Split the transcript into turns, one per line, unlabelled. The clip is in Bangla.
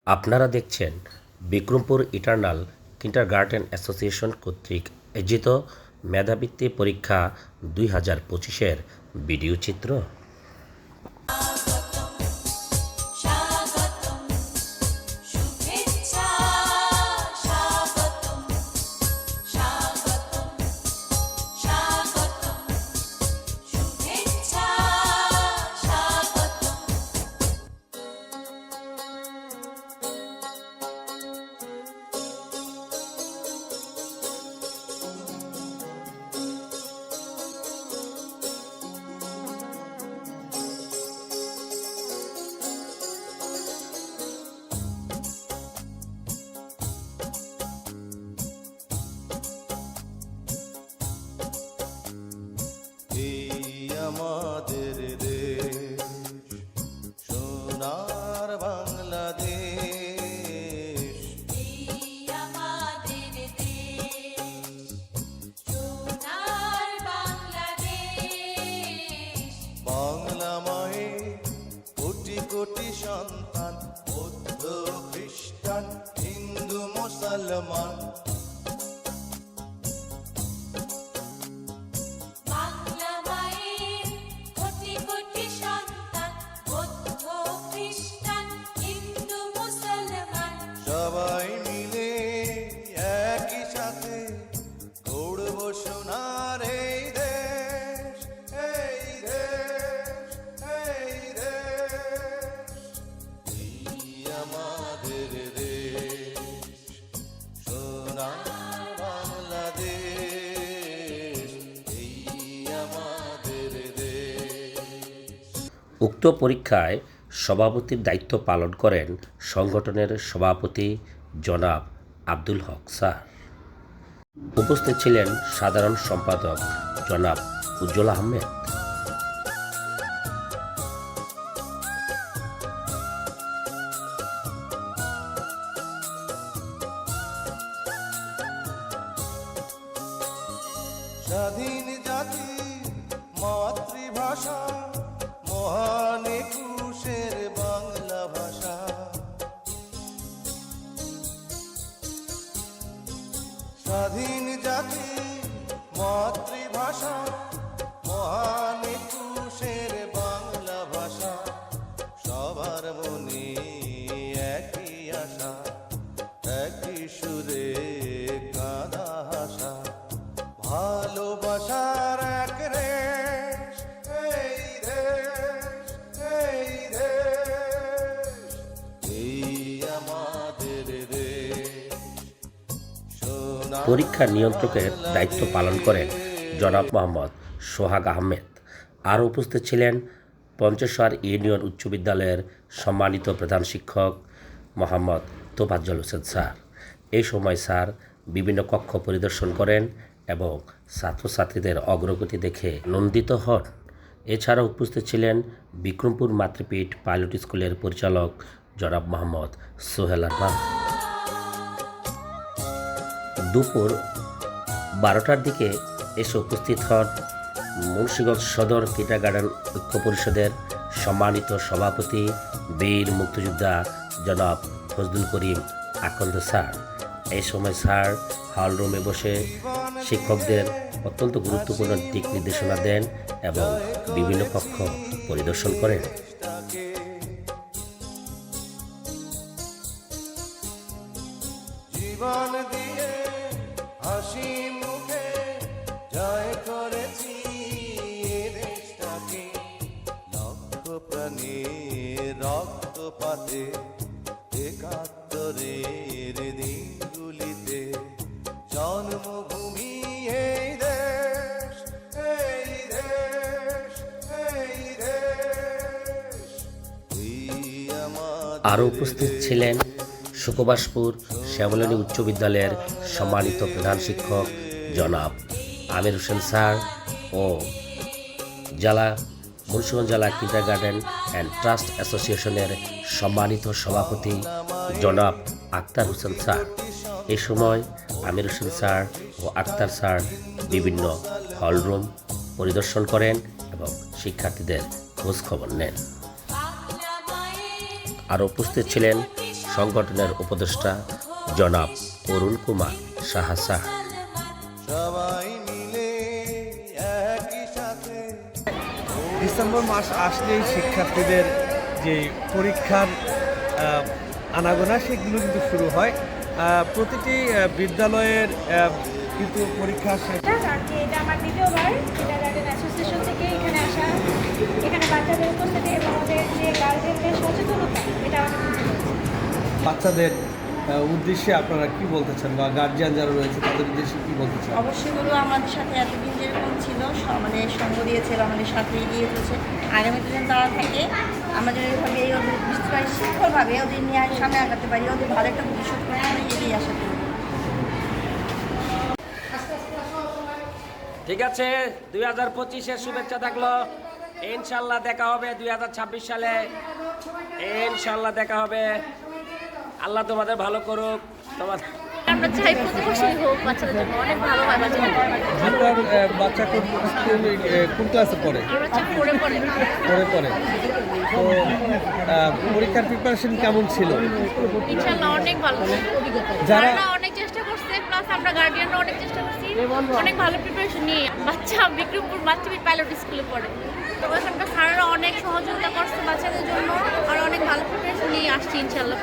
আপনারা দেখছেন বিক্রমপুর ইটারনাল কিন্ডারগার্টেন অ্যাসোসিয়েশন কর্তৃক আয়োজিত মেধাবৃত্তি পরীক্ষা 2025-এর ভিডিও চিত্র।
আমাদের দেশ সোনার বাংলাদেশ,
আমাদের দেশ সোনার বাংলাদেশ।
বাংলা মায়ে কোটি কোটি সন্তান, বৌদ্ধ খ্রিস্টান হিন্দু মুসলমান, সবাই মিলে একই সাথে গড়ব সোনার এই দেশ, এই দেশ, এই দেশ। এই আমাদের দেশ সোনার বাংলাদেশ, এই আমাদের দেশ।
উক্ত পরীক্ষায় সভাপতির দায়িত্ব পালন করেন সংগঠনের সভাপতি জনাব আব্দুল হক স্যার। উপস্থিত ছিলেন সাধারণ সম্পাদক জনাব উজ্জ্বল আহমেদ।
স্বাধীন জাতি মাতৃভাষা, মহান একুশের বাংলা ভাষা, স্বাধীন জাতি মাতৃভাষা, মহান একুশের বাংলা ভাষা, সবার মনে একই আশা, একই সুরে কাঁদা হাসা, ভালোবাসার এক রেশ, এই দেশ, এই দেশ, এই আমাদের দেশ সোনার
পরীক্ষা নিয়ন্ত্রকের দায়িত্ব পালন করেন জনাব মোহাম্মদ সোহাগ আহমেদ। আরও উপস্থিত ছিলেন পঞ্চেশ্বর ইউনিয়ন উচ্চ বিদ্যালয়ের সম্মানিত প্রধান শিক্ষক মোহাম্মদ তোফাজ্জল হোসেন স্যার। এই সময় স্যার বিভিন্ন কক্ষ পরিদর্শন করেন এবং ছাত্রছাত্রীদের অগ্রগতি দেখে আনন্দিত হন। এছাড়া উপস্থিত ছিলেন বিক্রমপুর মাতৃপীঠ পাইলট স্কুলের পরিচালক জনাব মোহাম্মদ সোহেল আহমদ। দুপুর 12টার দিকে এসে উপস্থিত হন মুন্সিগঞ্জ সদর কিন্ডারগার্টেন ঐক্য পরিষদের সম্মানিত সভাপতি বীর মুক্তিযোদ্ধা জনাব ফজলুল করিম আকন্দ স্যার। এই সময় স্যার হলরুমে বসে শিক্ষকদের অত্যন্ত গুরুত্বপূর্ণ দিক নির্দেশনা দেন এবং বিভিন্ন কক্ষ পরিদর্শন করেন।
জীবন দিয়ে হাসি মুখে জয় করেছি এ দেশটাকে, লক্ষ প্রাণে রক্তপাতে, একাত্তরের দিনগুলিতে, জন্মভূমি এই দেশ, এই দেশ, এই দেশ, এই আমাদের
আরও উপস্থিত ছিলেন সুকবাসপুর শ্যামলানী উচ্চ বিদ্যালয়ের সম্মানিত প্রধান শিক্ষক জনাব আমির হোসেন স্যার ও মুন্সিগঞ্জ জেলা কিন্ডারগার্টেন অ্যান্ড ট্রাস্ট অ্যাসোসিয়েশনের সম্মানিত সভাপতি জনাব আক্তার হোসেন স্যার। এ সময় আমির হোসেন স্যার ও আক্তার স্যার বিভিন্ন হলরুম পরিদর্শন করেন এবং শিক্ষার্থীদের খোঁজ খবর নেন। আরও উপস্থিত ছিলেন সংগঠনের উপদেষ্টা জনাব অরুণ কুমার সাহা স্যার।
সবাই মিলে একই সাথে
ডিসেম্বর মাস আসলেই শিক্ষার্থীদের যে পরীক্ষার আনাগোনা সেগুলো কিন্তু শুরু হয়। প্রতিটি বিদ্যালয়ের কিন্তু পরীক্ষা শেষ।
এটা আমার দ্বিতীয়বার এটা গার্ডেন অ্যাসোসিয়েশন থেকে এখানে আসা, এখানে বাচ্চাদের উপস্থিতি এবং ওদের যে গার্জেনদের সচেতনতা এটা অনেক খুশি হয়েছে।
বাচ্চাদের উদ্দেশ্যে আপনারা কি বলতে চান, বা গার্জিয়ান যারা রয়েছে তাদের উদ্দেশ্যে কি বলতে চান?
অবশ্যই বলবো আমাদের সাথে এতদিন যেরকম ছিল মানে সঙ্গ দিয়েছিল, আমাদের সাথে এগিয়ে চলছে, আগামীতে যেন তারা থাকে। আমরা যেন এইভাবে এই ওদের বুঝতে পারি, সুন্দরভাবে ওদের নিয়ে সামনে আগাতে পারি, ওদের ভালো একটা ভবিষ্যৎ করে আমি এগিয়ে আসা করি।
ঠিক আছে, 2025-এর শুভেচ্ছা থাকলো। ইনশাল্লাহ দেখা হবে 2026 সালে, ইনশাল্লাহ দেখা হবে। আল্লাহ তোমাদের ভালো করুক। তোমাদের
আমরা চাই প্রতি বছরই হোক, বাচ্চাদের জন্য অনেক ভালো হয় বাচ্চাদের।
আপনার বাচ্চা কোন ক্লাসে পড়ে?
আমরা চাই পড়ে
পড়ে তো পরীক্ষার প্রিপারেশন কেমন ছিল?
ইনশাআল্লাহ অনেক ভালো।
যারা
যারা অনেক চেষ্টা করছে, প্লাস আমরা গার্ডিয়ানরা অনেক চেষ্টা করছি, অনেক ভালো প্রিপারেশন নিয়ে। বাচ্চা বিক্রমপুর বাচ্চাবীর পাইলট স্কুলে পড়ে, তো ওখানকার স্যারেরা অনেক সহযোগিতা করছে বাচ্চাদের জন্য, আর অনেক ভালো প্রিপারেশন নিয়ে আসছি ইনশাআল্লাহ।